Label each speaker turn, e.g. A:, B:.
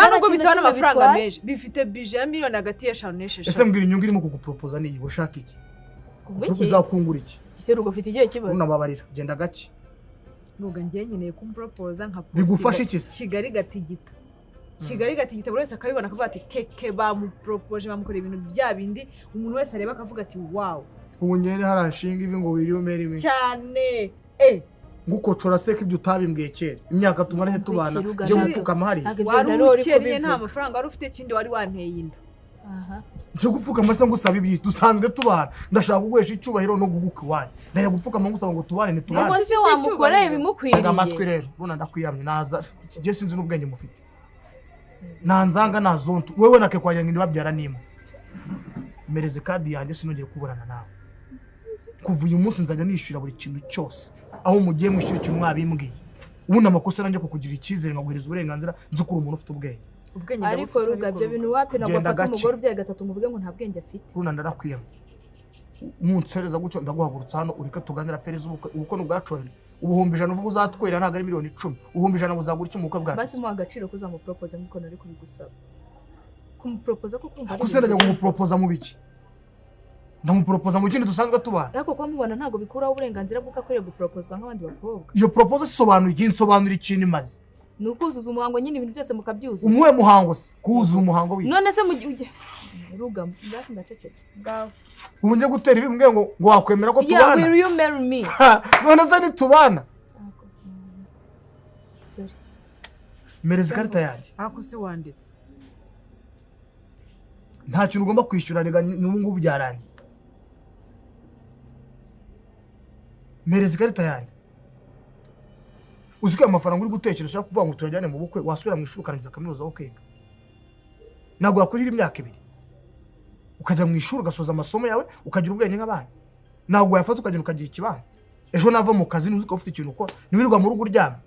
A: ntabwo bisana amafaranga menshi bifite budget ya miliyoni hagati ya 5 n'esheshatu
B: ese mbwira inyungu irimo kugupropoza ni ushaka iki uzakungura iki
A: ese rugo ufite igihe kibazo
B: unababarira genda gake
A: nuga ngiye nkeneye kumpropoza nka
B: bigufasha iki
A: Kigali gatigita buri wese akabibona akavuga ati keke bamupropoje bamukorera ibintu bya bindi umuntu wese areba akavuga ati wow
B: ubu nyene haranshinga ivi ngo wiriyo merime
A: cyane
B: ngukocora seka ibyo utabimbwiye kera imyaka tumaranye tubana byo gupfukama hari
A: warukeriye nta mafaranga wari ufite ikindi wari wanteye inda
B: nje gupfukama se ngusaba ibyi dusanzwe tubana ndashaka kugwesha icubahiro no guguka iwanyu ndaya gupfukama ngusaba ngo tubane ni tubane
A: ese wamukoreye bimukwiriye
B: amatwi rero buna ndakwiyamye naza kigiye sinzi n'ubwenge mufite nanzanga nazonto wewe nake kwagira ngo babyara nimo mereze kadi yanjye sinongeye kuburana nawe kuva uyu munsi nzajya nishura buri kintu cyose aho mugiye mwishura ikintu mwabimbwiye ubu namakosa nanjye kukugira icyizere ngagwiriza uburenganzira nzi ko umuntu ufite ubwenge
A: ariko rugabye bintu wapi nagafata umugore ubyaye gatatu muvuge ngo nta bwenge afite
B: runa ndarakwiyama umunsereza gucyo ndaguhagurutsa hano ureka tuganira fereza ubuko n'ubwacoye ubuhumbi ijana uvuga uzatwera ntago ari miliyoni 10 ubuhumbi ijana buzagura iki mu bukwe bwacu
A: basi mu agaciro kuzamupropoza nkuko nari kubigusaba kumupropoza ko kumva
B: ko se najya kumupropoza mu biki ndamupropoza mu kindi dusanzwe tubana
A: ariko kwa mubona ntago bikuraho uburenganzira bw'uko akwiriye gupropozwa nk'abandi bakobwa
B: iyo proposal isobanura ikintu imaze
A: nukuzuza umuhango nyine ibintu byose mukabyuzuza
B: umuhe muhango se kuzuza umuhango wi
A: none se rugamo ndasi ndacecetse ngaho
B: ubu nje gutera ibimbwe ngo wakwemera ko tubana
A: yeah will you marry me
B: none se ni tubana mereza karita yanjye
A: ako se wanditse
B: nta kintu ugomba kwishyura rega n'ubu ngubu byarangiye mereza karita yanjye uziko amafaranga uri gutekereza ushaka kuvuga ngo tuyajyane mu bukwe wasubira mu ishuri ukarangiza kaminuza wo kwiga ntabwo wakurira imyaka 2 ukajya mu ishuri ugasoza amasomo yawe ukagira ubwenge nk'abana ntabwo yafata ukagenda ukagira ikibanza ejo nava mu kazi n'uziko ufite ikintu ukora niwirirwa mu rugo uryamye